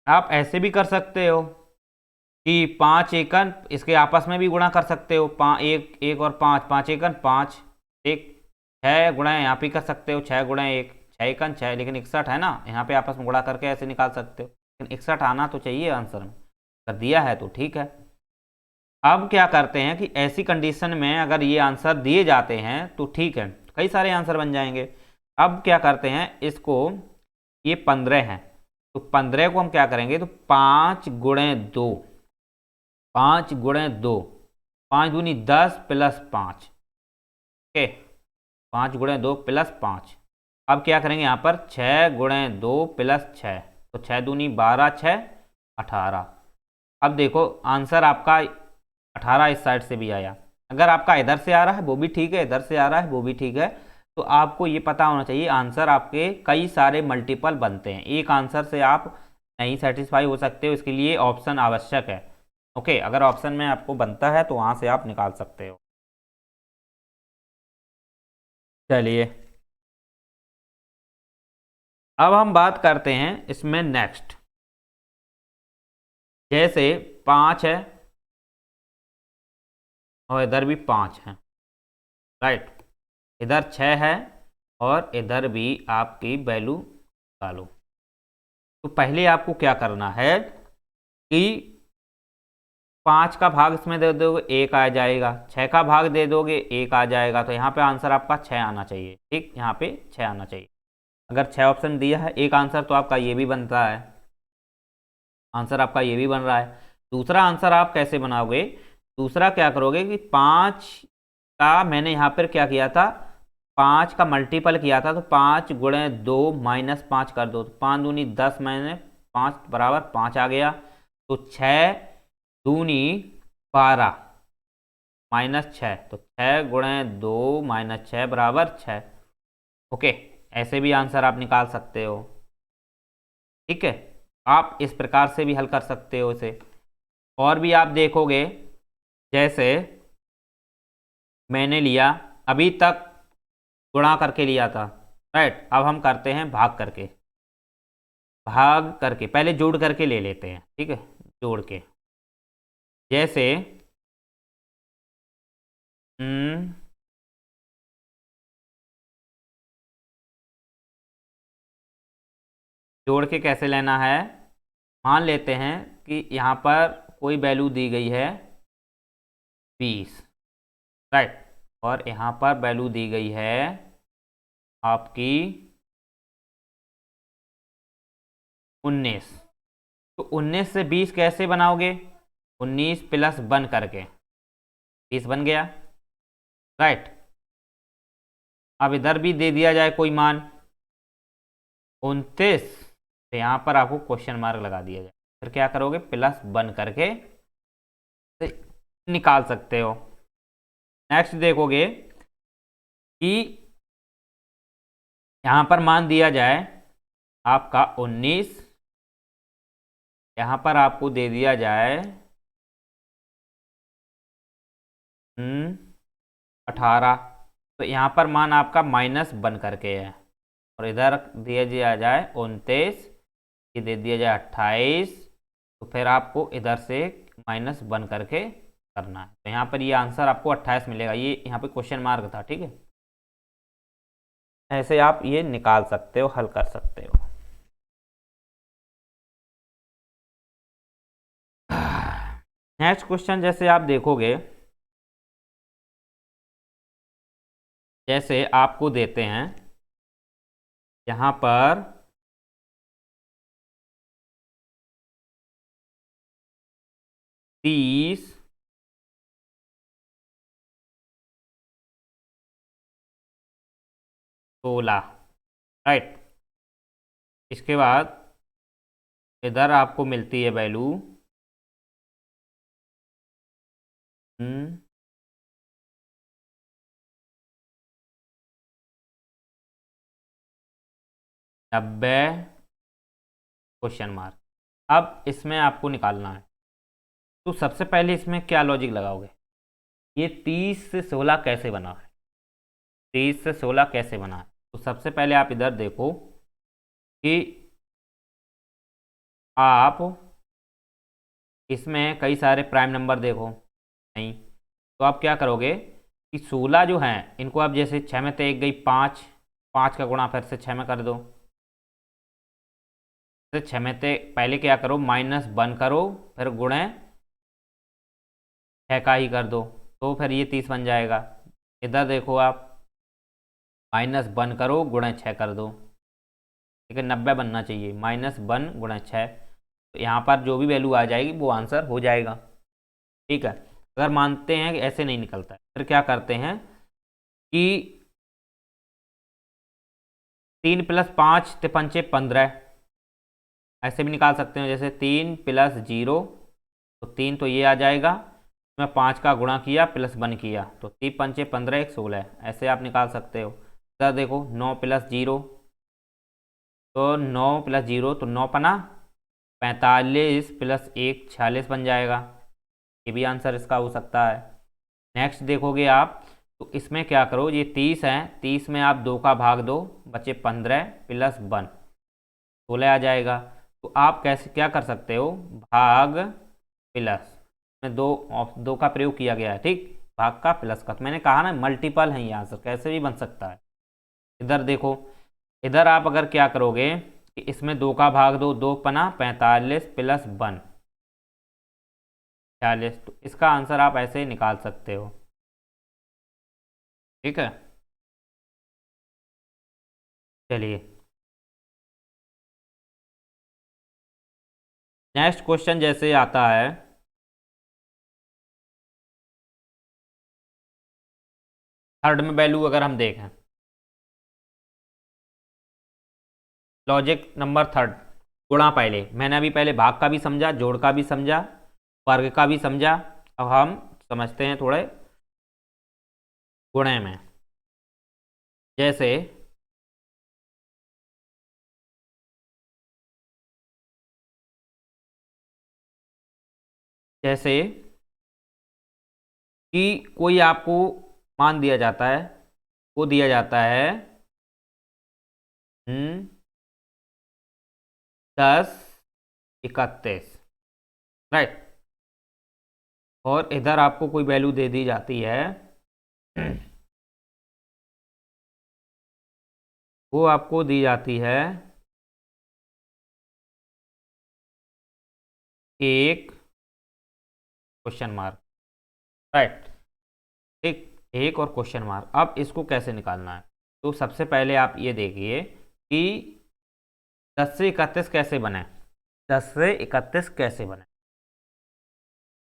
आप ऐसे भी कर सकते हो कि 5 एकन इसके आपस में भी गुणा कर सकते हो, 1 1 और 5 5 एकन 5, एक 6 गुणा यहाँ पे कर सकते हो, 6 गुणा 1 6 एकन 6, लेकिन 61 है ना, यहाँ पे आपस में गुणा करके ऐसे निकाल सकते हो, लेकिन 61 आना तो चाहिए आंसर में, कर दिया है तो ठीक है। अब क्या करते हैं कि ऐसी कंडीशन में अगर ये आंसर दिए जाते हैं तो ठीक है, कई सारे आंसर बन जाएंगे। अब क्या करते हैं इसको, ये 15 है, तो 15 को हम क्या करेंगे, तो 5 गुणे 2, 5 गुणे 2, 5 दूनी 10 + 5, ओके, 5 गुणे 2 + 5। अब क्या करेंगे यहाँ पर 6 गुणे 2 + 6, तो 6 दूनी 12 6 18। अब देखो आंसर आपका 18 इस साइड से भी आया, अगर आपका इधर से आ रहा है वो भी ठीक है, इधर से आ रहा है वो भी ठीक है, तो आपको ये पता होना चाहिए आंसर आपके कई सारे मल्टीपल बनते हैं, एक आंसर से आप नहीं सेटिस्फाई हो सकते हो, इसके लिए ऑप्शन आवश्यक है, ओके। अगर ऑप्शन में आपको बनता है तो वहाँ से आप निकाल सकते हो। चलिए अब हम बात करते हैं इसमें नेक्स्ट, जैसे 5 है और इधर भी 5 है, राइट। इधर 6 है और इधर भी आपकी वैल्यू डालो। तो पहले आपको क्या करना है कि 5 का भाग इसमें दे दोगे 1 आ जाएगा, 6 का भाग दे दोगे 1 आ जाएगा, तो यहाँ पे आंसर आपका 6 आना चाहिए। ठीक, यहाँ पे 6 आना चाहिए। अगर 6 ऑप्शन दिया है एक आंसर, तो आपका ये भी बनता है, आंसर आपका ये भी बन रहा है। दूसरा आंसर आप कैसे बनाओगे, दूसरा क्या करोगे कि 5 का मैंने यहाँ पर क्या किया था, 5 का मल्टीपल किया था, तो 5 गुणे 2 माइनस 5 कर दो, तो 5 दूनी 10, मैंने 5 बराबर 5 आ गया। तो 6 दूनी 12 माइनस 6, तो 6 गुणे 2 माइनस 6 बराबर 6। ओके, ऐसे भी आंसर आप निकाल सकते हो। ठीक है, आप इस प्रकार से भी हल कर सकते हो इसे। और भी आप देखोगे, जैसे मैंने लिया अभी तक गुणा करके लिया था, राइट। अब हम करते हैं भाग करके, भाग करके पहले जोड़ करके ले लेते हैं। ठीक है, जोड़ के, जैसे जोड़ के कैसे लेना है, मान लेते हैं कि यहाँ पर कोई वैल्यू दी गई है 20, राइट, और यहाँ पर वैल्यू दी गई है आपकी 19। तो 19 से 20 कैसे बनाओगे, 19 प्लस 1 करके 20 बन गया, राइट। अब इधर भी दे दिया जाए कोई मान 29, तो यहाँ पर आपको क्वेश्चन मार्क लगा दिया जाए, फिर क्या करोगे, प्लस 1 करके निकाल सकते हो। नेक्स्ट देखोगे कि यहाँ पर मान दिया जाए आपका 19, यहाँ पर आपको दे दिया जाए 18, तो यहाँ पर मान आपका -1 करके है, और इधर दिया जाए 29, ये दे दिया जाए 28, तो फिर आपको इधर से -1 करके करना है। तो यहाँ पर ये आंसर आपको 28 मिलेगा, ये यहाँ पे क्वेश्चन मार्क था। ठीक है, ऐसे आप ये निकाल सकते हो, हल कर सकते हो। नेक्स्ट क्वेश्चन जैसे आप देखोगे, जैसे आपको देते हैं यहाँ पर 30 16, राइट। इसके बाद इधर आपको मिलती है वैल्यू 90 क्वेश्चन मार्क। अब इसमें आपको निकालना है, तो सबसे पहले इसमें क्या लॉजिक लगाओगे, ये 30 से 16 कैसे बना है, 30 से 16 कैसे बना है। तो सबसे पहले आप इधर देखो कि आप इसमें कई सारे प्राइम नंबर देखो, नहीं, तो आप क्या करोगे कि 16 जो हैं इनको आप जैसे 6 में तो एक गई 5, 5 का गुणा फिर से 6 में कर दो, फिर 6 में से पहले क्या करो, -1 करो, फिर गुणे 6 का ही कर दो, तो फिर ये 30 बन जाएगा। इधर देखो आप -1 करो, गुणे 6 कर दो, ठीक है, 90 बनना चाहिए, -1 गुणे 6, तो यहाँ पर जो भी वैल्यू आ जाएगी वो आंसर हो जाएगा। ठीक है, अगर मानते हैं कि ऐसे नहीं निकलता है, फिर क्या करते हैं कि 3 + 5 = 15, ऐसे भी निकाल सकते हैं, जैसे 3 + 0, तो 3 तो ये आ जाएगा, मैं 5 का गुणा किया +1 किया, तो 3 × 5 = 15, 1 16, ऐसे आप निकाल सकते हो। इधर देखो 9 + 0, तो 9 + 0 तो 9 पना 45 + 1 46 बन जाएगा, ये भी आंसर इसका हो सकता है। नेक्स्ट देखोगे आप, तो इसमें क्या करो, ये 30 है, 30 में आप 2 का भाग दो, बचे 15 + 1 16 आ जाएगा। तो आप कैसे क्या कर सकते हो, भाग प्लस में दो का प्रयोग किया गया है, ठीक, भाग का प्लस का, तो मैंने कहा ना मल्टीपल है ये आंसर, कैसे भी बन सकता है। इधर देखो, इधर आप अगर क्या करोगे कि इसमें 2 का भाग दो, 2 पना 45 प्लस 1 46, तो इसका आंसर आप ऐसे ही निकाल सकते हो। ठीक है, चलिए नेक्स्ट क्वेश्चन जैसे आता है, थर्ड में वैल्यू अगर हम देखें, लॉजिक नंबर थर्ड, गुणा। पहले मैंने अभी पहले भाग का भी समझा, जोड़ का भी समझा, वर्ग का भी समझा, अब हम समझते हैं थोड़े गुणे में। जैसे जैसे कि कोई आपको मान दिया जाता है, वो दिया जाता है 10 31, राइट, और इधर आपको कोई वैल्यू दे दी जाती है, वो आपको दी जाती है 1 क्वेश्चन मार्क, राइट, ठीक, 1 और क्वेश्चन मार्क। अब इसको कैसे निकालना है, तो सबसे पहले आप ये देखिए कि 10 से 31 कैसे बने, 10 से 31 कैसे बने।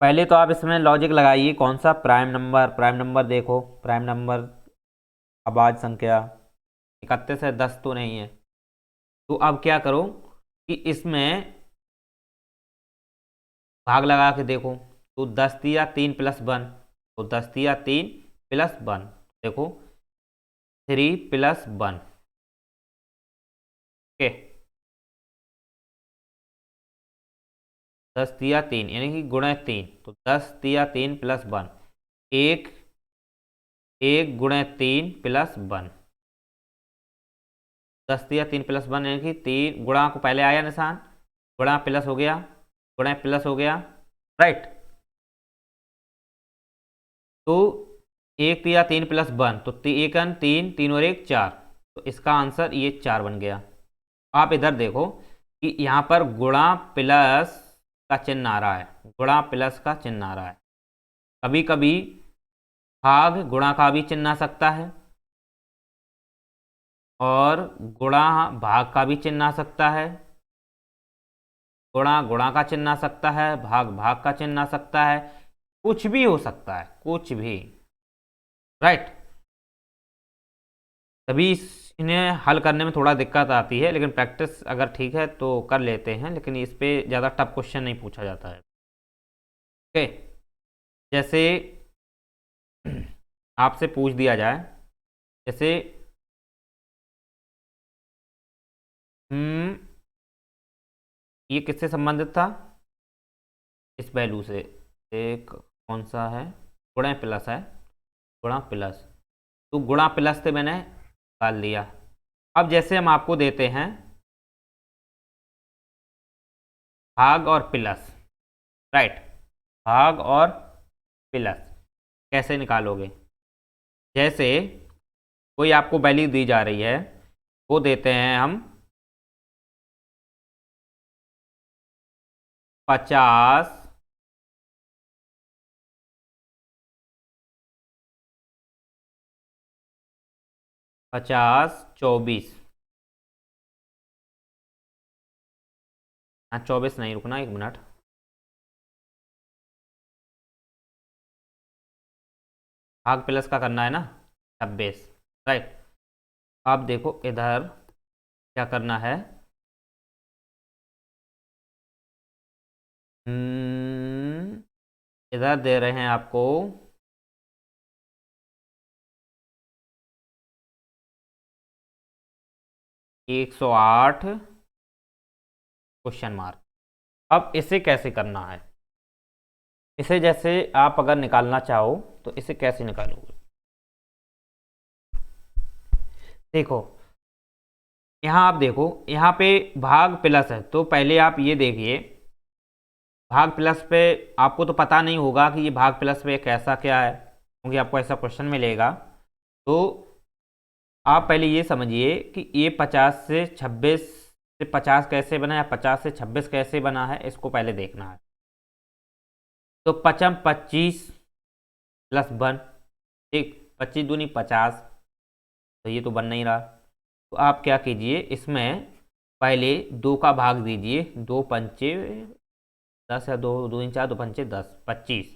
पहले तो आप इसमें लॉजिक लगाइए, कौन सा, प्राइम नंबर, प्राइम नंबर देखो, प्राइम नंबर अभाज्य संख्या, 31 है, 10 तो नहीं है। तो अब क्या करो कि इसमें भाग लगा के देखो, तो 10 दिया 3 प्लस 1, तो 10 दिया 3 प्लस 1, देखो 3 प्लस 1, ओके, 10 दिया 3 यानी कि गुणे 3, तो 10 दिया 3 प्लस 1, 1 1 गुणे 3 प्लस 1, 10 दिया 3 प्लस 1 यानी कि 3 गुणा को पहले आया निशान, गुणा प्लस हो गया, गुणा प्लस हो गया, राइट। तो 1 दिया 3 प्लस 1, तो 1 3 3 और 1 4, तो इसका आंसर ये 4 बन गया। आप इधर देखो कि यहाँ पर गुणा प्लस का चिन्ह आ रहा है, गुणा प्लस का चिन्ह आ रहा है। कभी कभी भाग गुणा का भी चिन्ह आ सकता है, और गुणा भाग का भी चिन्ह आ सकता है, गुणा गुणा का चिन्ह आ सकता है, भाग भाग का चिन्ह आ सकता है, कुछ भी हो सकता है, कुछ भी, राइट। तभी इन्हें हल करने में थोड़ा दिक्कत आती है, लेकिन प्रैक्टिस अगर ठीक है तो कर लेते हैं, लेकिन इस पे ज़्यादा टफ क्वेश्चन नहीं पूछा जाता है। ओके, जैसे आपसे पूछ दिया जाए, जैसे ये किससे संबंधित था, इस वैल्यू से, एक कौन सा है, गुणा प्लस है, गुणा प्लस, तो गुणा प्लस से मैंने निकाल दिया। अब जैसे हम आपको देते हैं भाग और प्लस, राइट, भाग और प्लस कैसे निकालोगे, जैसे कोई आपको वैल्यू दी जा रही है, वो देते हैं हम 50 50 24, हाँ 24 नहीं, रुकना 1 मिनट, भाग प्लस का करना है ना, 26, राइट। अब देखो इधर क्या करना है, इधर दे रहे हैं आपको 108 क्वेश्चन मार्क। अब इसे कैसे करना है, इसे जैसे आप अगर निकालना चाहो तो इसे कैसे निकालोगे, देखो यहाँ आप देखो, यहाँ पे भाग प्लस है, तो पहले आप ये देखिए, भाग प्लस पे आपको तो पता नहीं होगा कि ये भाग प्लस पे कैसा क्या है, क्योंकि आपको ऐसा क्वेश्चन मिलेगा। तो आप पहले ये समझिए कि ये 50 से 26 से 50 कैसे बना, या 50 से 26 कैसे बना है, इसको पहले देखना है। तो 25 प्लस 1, ठीक, 25 दूनी 50, तो ये तो बन नहीं रहा। तो आप क्या कीजिए, इसमें पहले 2 का भाग दीजिए, 2 पंचे 10 या 2 2 4 2 पंचे 10, 25।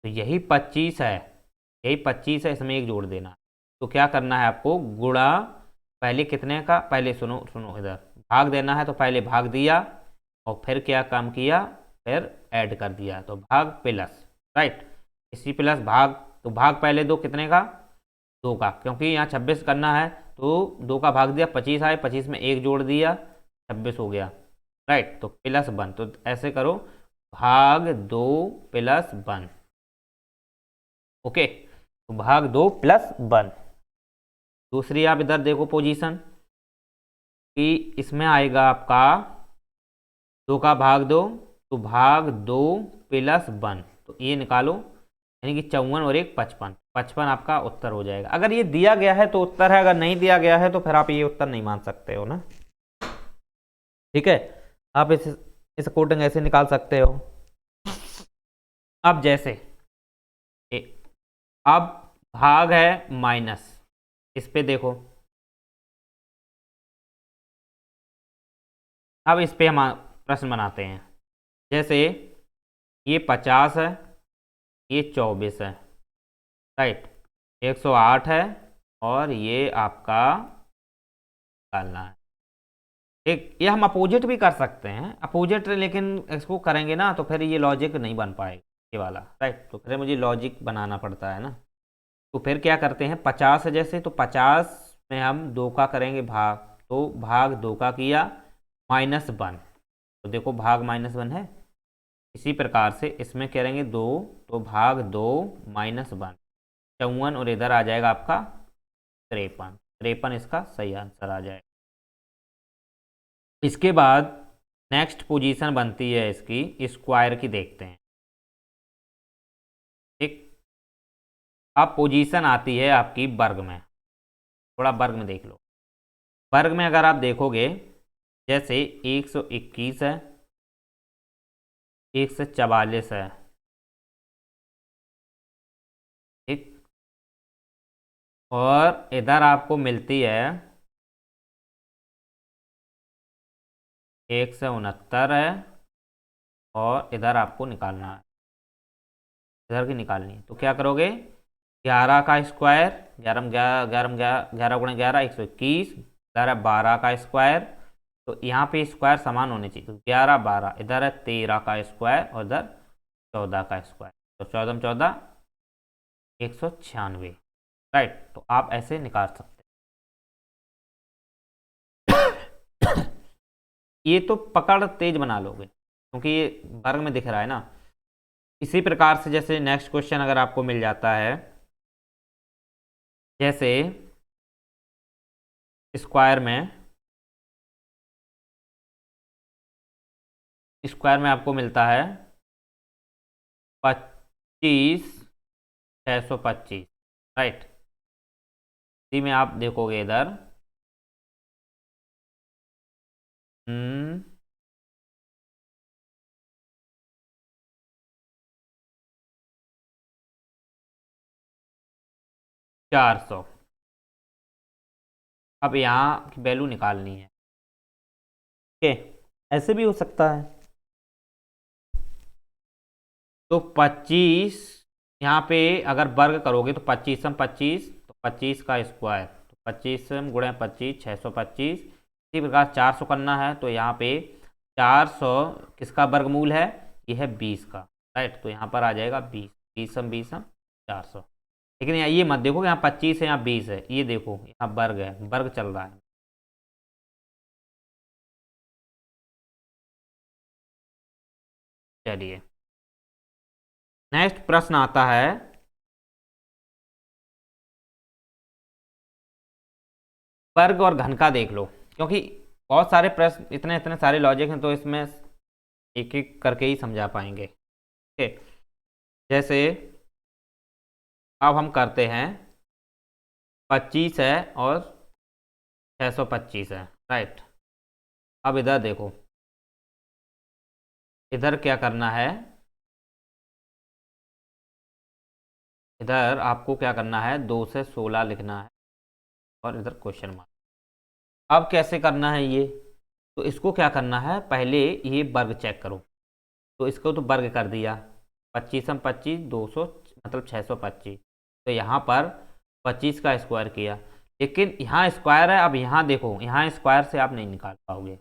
तो यही 25 है, यही 25 है, इसमें एक जोड़ देना। तो क्या करना है आपको, गुणा पहले कितने का, पहले सुनो सुनो इधर, भाग देना है तो पहले भाग दिया और फिर क्या काम किया, फिर ऐड कर दिया, तो भाग प्लस, राइट। इसी प्लस भाग, तो भाग पहले दो कितने का, 2 का, क्योंकि यहाँ 26 करना है तो 2 का भाग दिया, 25 आए, 25 में एक जोड़ दिया, 26 हो गया, राइट। तो प्लस 1, तो ऐसे करो, भाग 2 प्लस 1, ओके। तो भाग 2 प्लस 1। दूसरी आप इधर देखो पोजीशन, कि इसमें आएगा आपका 2 का भाग 2, तो भाग 2 प्लस 1, तो ये निकालो, यानी कि 54 और 1 55, 55 आपका उत्तर हो जाएगा। अगर ये दिया गया है तो उत्तर है, अगर नहीं दिया गया है तो फिर आप ये उत्तर नहीं मान सकते हो ना, ठीक है। आप इस अकॉर्डिंग ऐसे निकाल सकते हो। अब जैसे अब भाग है माइनस, इस पे देखो, अब इस पे हम प्रश्न बनाते हैं। जैसे ये 50 है, ये 24 है, राइट, 108 है, और ये आपका निकालना है, ठीक। ये हम अपोजिट भी कर सकते हैं, अपोजिट, लेकिन इसको करेंगे ना तो फिर ये लॉजिक नहीं बन पाएगा ये वाला, राइट। तो फिर मुझे लॉजिक बनाना पड़ता है ना। तो फिर क्या करते हैं, 50 है जैसे, तो 50 में हम 2 का करेंगे भाग, तो भाग 2 का किया, -1, तो देखो भाग -1 है। इसी प्रकार से इसमें करेंगे 2, तो भाग 2 -1, 54, और इधर आ जाएगा आपका 53, 53 इसका सही आंसर आ जाएगा। इसके बाद नेक्स्ट पोजीशन बनती है इसकी स्क्वायर की, देखते हैं, ठीक। अब पोजीशन आती है आपकी वर्ग में, थोड़ा वर्ग में देख लो। वर्ग में अगर आप देखोगे, जैसे 121 है, 144 है, ठीक, और इधर आपको मिलती है 169 है, और इधर आपको निकालना है, इधर की निकालनी है। तो क्या करोगे, 11 का स्क्वायर, 11 11 11 गुणे 11 121, इधर है 12 का स्क्वायर, तो यहाँ पे स्क्वायर समान होने चाहिए, तो 11 12, इधर है 13 का स्क्वायर, और इधर 14 का स्क्वायर, तो 14 14 196, राइट। तो आप ऐसे निकाल सकते हैं। ये तो पकड़ तेज बना लोगे, क्योंकि ये वर्ग में दिख रहा है ना। इसी प्रकार से जैसे नेक्स्ट क्वेश्चन अगर आपको मिल जाता है, जैसे स्क्वायर में आपको मिलता है 25 625, राइट। इसी में आप देखोगे इधर 400। अब यहाँ की वैल्यू निकालनी है, ओके, ऐसे भी हो सकता है। तो 25 यहाँ पे अगर वर्ग करोगे तो 25 25, तो 25 का स्क्वायर, तो 25 गुणे 25 625। इसी प्रकार 400 करना है, तो यहाँ पे 400 किसका वर्गमूल है, ये है 20 का, राइट। तो यहाँ पर आ जाएगा 20, 20 400। लेकिन ये मत देखो कि यहाँ 25 है यहाँ 20 है, ये देखो यहाँ वर्ग है, वर्ग चल रहा है। चलिए नेक्स्ट प्रश्न आता है, वर्ग और घन का देख लो, क्योंकि बहुत सारे प्रश्न, इतने इतने सारे लॉजिक हैं, तो इसमें एक एक करके ही समझा पाएंगे, ठीक है। जैसे अब हम करते हैं 25 है और 625 है, राइट। अब इधर देखो, इधर क्या करना है, इधर आपको क्या करना है, 2 से 16 लिखना है और इधर क्वेश्चन मार्क। अब कैसे करना है ये, तो इसको क्या करना है, पहले ये वर्ग चेक करो। तो इसको तो वर्ग कर दिया, 25 25 200 मतलब 625। तो यहाँ पर 25 का स्क्वायर किया, लेकिन यहाँ स्क्वायर है। अब यहाँ देखो, यहाँ स्क्वायर से आप नहीं निकाल पाओगे।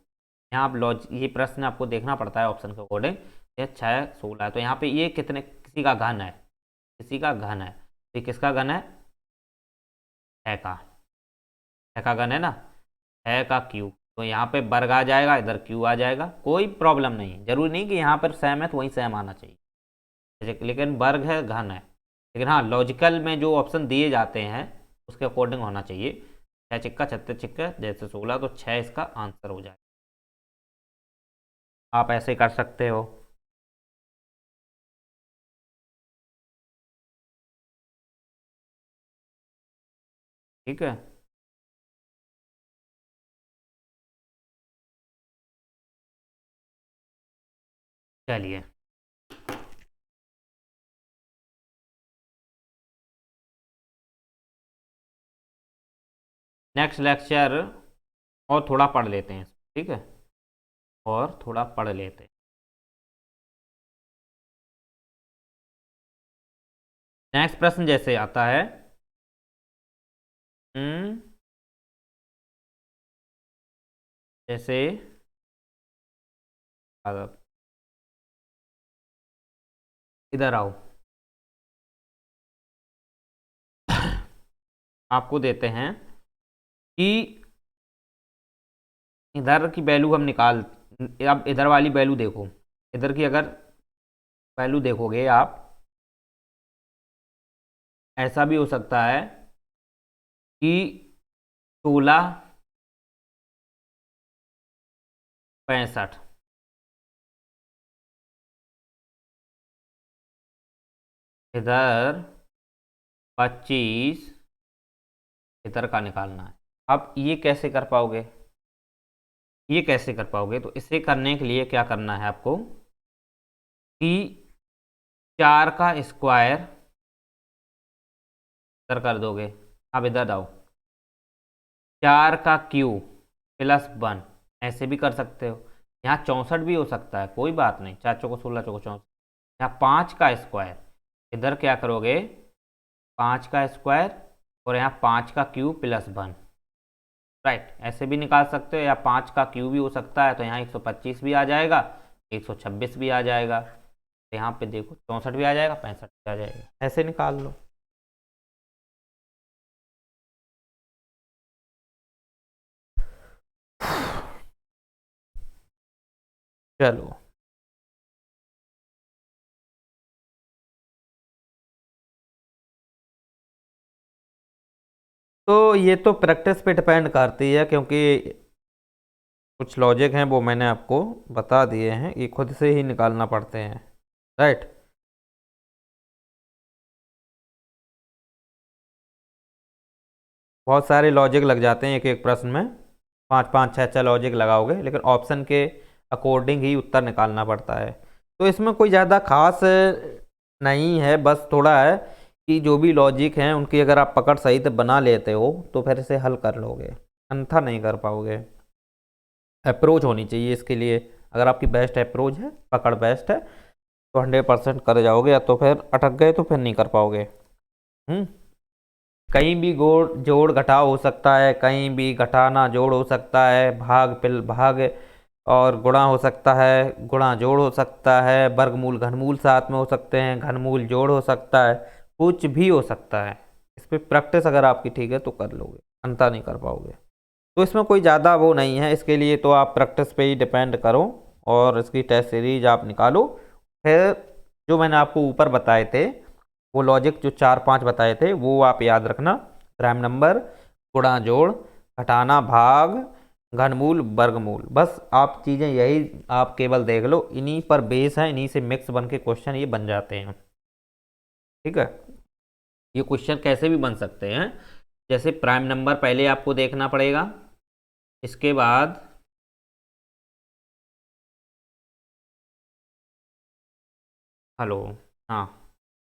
यहाँ आप ये प्रश्न आपको देखना पड़ता है ऑप्शन के अकॉर्डिंग। ये 6 16 है, तो यहाँ पे ये कितने, किसी का घन है, किसी का घन है। तो ये किसका घन है, 6 का, 6 का घन है ना, 6 का क्यूब। तो यहाँ पे वर्ग आ जाएगा, इधर क्यू आ जाएगा, कोई प्रॉब्लम नहीं। जरूरी नहीं कि यहाँ पर सेम है तो वहीं सेम आना चाहिए, लेकिन वर्ग है, घन है। लेकिन हाँ, लॉजिकल में जो ऑप्शन दिए जाते हैं उसके अकॉर्डिंग होना चाहिए। 6 चिक्का 36 चिक्का जैसे 16, तो 6 इसका आंसर हो जाए। आप ऐसे कर सकते हो। ठीक है, चलिए नेक्स्ट लेक्चर और थोड़ा पढ़ लेते हैं, ठीक है, और थोड़ा पढ़ लेते हैं। नेक्स्ट प्रश्न जैसे आता है, जैसे इधर आओ, आपको देते हैं कि इधर की वैल्यू हम निकाल, अब इधर वाली वैल्यू देखो, इधर की अगर वैल्यू देखोगे आप, ऐसा भी हो सकता है कि 16 65, इधर 25, इधर का निकालना है। अब ये कैसे कर पाओगे, ये कैसे कर पाओगे, तो इसे करने के लिए क्या करना है आपको कि 4 का स्क्वायर इधर कर दोगे। अब इधर आओ, 4 का क्यूब प्लस 1, ऐसे भी कर सकते हो। यहाँ 64 भी हो सकता है, कोई बात नहीं, 4 चौको 16 चौको 64। यहाँ 5 का स्क्वायर, इधर क्या करोगे, 5 का स्क्वायर और यहाँ 5 का क्यूब प्लस 1, राइट। ऐसे भी निकाल सकते हो, या 5 का क्यूब भी हो सकता है, तो यहाँ 125 भी आ जाएगा, 126 भी आ जाएगा। तो यहाँ पे देखो 64 भी आ जाएगा, 65 भी आ जाएगा, ऐसे निकाल लो। चलो, तो ये तो प्रैक्टिस पे डिपेंड करती है, क्योंकि कुछ लॉजिक हैं वो मैंने आपको बता दिए हैं, ये खुद से ही निकालना पड़ते हैं, राइट। बहुत सारे लॉजिक लग जाते हैं एक एक प्रश्न में, 5 5 6 6 लॉजिक लगाओगे, लेकिन ऑप्शन के अकॉर्डिंग ही उत्तर निकालना पड़ता है। तो इसमें कोई ज़्यादा खास नहीं है, बस थोड़ा है कि जो भी लॉजिक हैं उनकी अगर आप पकड़ सही से बना लेते हो तो फिर इसे हल कर लोगे, अन्यथा नहीं कर पाओगे। अप्रोच होनी चाहिए इसके लिए, अगर आपकी बेस्ट अप्रोच है, पकड़ बेस्ट है, तो 100% कर जाओगे, या तो फिर अटक गए तो फिर नहीं कर पाओगे। कहीं भी जोड़ घटाव हो सकता है, कहीं भी घटाना जोड़ हो सकता है, भाग पिल भाग और गुणा हो सकता है, गुणा जोड़ हो सकता है, वर्गमूल घनमूल साथ में हो सकते हैं, घनमूल जोड़ हो सकता है, कुछ भी हो सकता है। इस पर प्रैक्टिस अगर आपकी ठीक है तो कर लोगे, अंतर नहीं कर पाओगे। तो इसमें कोई ज़्यादा वो नहीं है, इसके लिए तो आप प्रैक्टिस पे ही डिपेंड करो और इसकी टेस्ट सीरीज आप निकालो। फिर जो मैंने आपको ऊपर बताए थे वो लॉजिक, जो 4 5 बताए थे, वो आप याद रखना। प्राइम नंबर, गुणा जोड़, घटाना भाग, घनमूल वर्गमूल, बस आप चीज़ें यही आप केवल देख लो, इन्हीं पर बेस है, इन्हीं से मिक्स बन के क्वेश्चन ये बन जाते हैं, ठीक है। ये क्वेश्चन कैसे भी बन सकते हैं। जैसे प्राइम नंबर पहले आपको देखना पड़ेगा, इसके बाद हेलो, हाँ,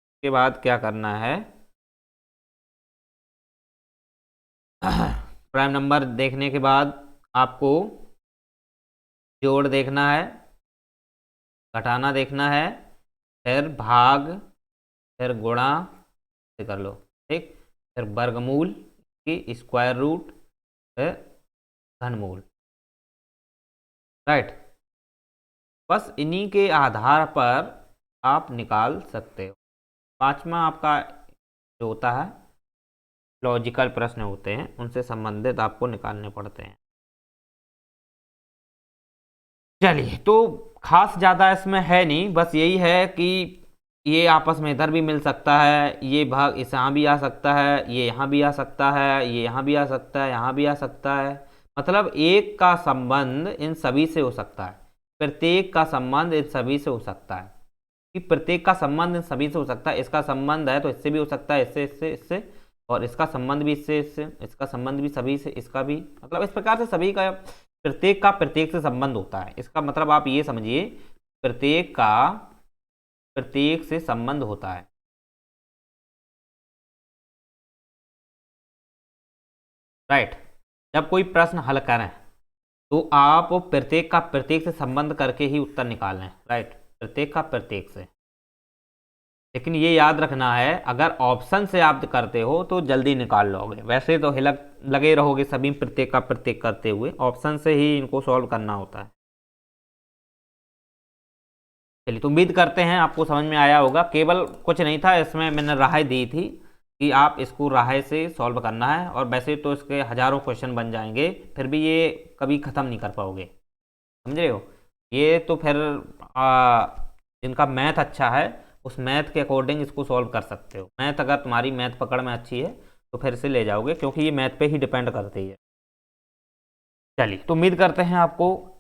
इसके बाद क्या करना है, प्राइम नंबर देखने के बाद आपको जोड़ देखना है, घटाना देखना है, फिर भाग, फिर गुणा से कर लो, ठीक, फिर वर्गमूल की स्क्वायर रूट, फिर घनमूल, राइट। बस इन्हीं के आधार पर आप निकाल सकते हो। पांचवा आपका जो होता है लॉजिकल प्रश्न होते हैं, उनसे संबंधित आपको निकालने पड़ते हैं। चलिए, तो खास ज़्यादा इसमें है नहीं, बस यही है कि ये आपस में इधर भी मिल सकता है, ये भाग इस यहाँ भी आ सकता है, ये यहाँ भी आ सकता है, ये यहाँ भी आ सकता है, यहाँ भी आ सकता है। मतलब एक का संबंध इन सभी से हो सकता है, प्रत्येक का संबंध इन सभी से हो सकता है, कि प्रत्येक का संबंध इन सभी से हो सकता है। इसका संबंध है तो इससे भी हो सकता है, इससे इससे इससे, और इसका संबंध भी इससे इससे, इसका संबंध भी सभी से, इसका भी, मतलब इस प्रकार से सभी का प्रत्येक से संबंध होता है। इसका मतलब आप ये समझिए, प्रत्येक का प्रत्येक से संबंध होता है, राइट। जब कोई प्रश्न हल करें तो आप प्रत्येक का प्रत्येक से संबंध करके ही उत्तर निकालें, राइट, प्रत्येक का प्रत्येक से। लेकिन ये याद रखना है, अगर ऑप्शन से आप करते हो तो जल्दी निकाल लोगे, वैसे तो हिलक लगे रहोगे सभी प्रत्येक का प्रत्येक करते हुए, ऑप्शन से ही इनको सॉल्व करना होता है। चलिए, तो उम्मीद करते हैं आपको समझ में आया होगा। केवल कुछ नहीं था इसमें, मैंने राय दी थी कि आप इसको राय से सॉल्व करना है, और वैसे तो इसके हजारों क्वेश्चन बन जाएंगे, फिर भी ये कभी ख़त्म नहीं कर पाओगे, समझ रहे हो। ये तो फिर जिनका मैथ अच्छा है उस मैथ के अकॉर्डिंग इसको सॉल्व कर सकते हो। मैथ अगर तुम्हारी मैथ पकड़ में अच्छी है तो फिर से ले जाओगे, क्योंकि ये मैथ पे ही डिपेंड करती है। चलिए, तो उम्मीद करते हैं आपको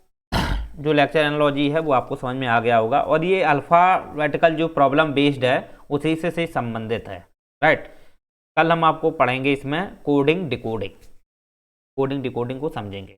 जो लेक्चर एनालॉजी है वो आपको समझ में आ गया होगा, और ये अल्फ़ाबेटिकल जो प्रॉब्लम बेस्ड है उसी से संबंधित है, राइट। कल हम आपको पढ़ेंगे इसमें कोडिंग डिकोडिंग, कोडिंग डिकोडिंग को समझेंगे।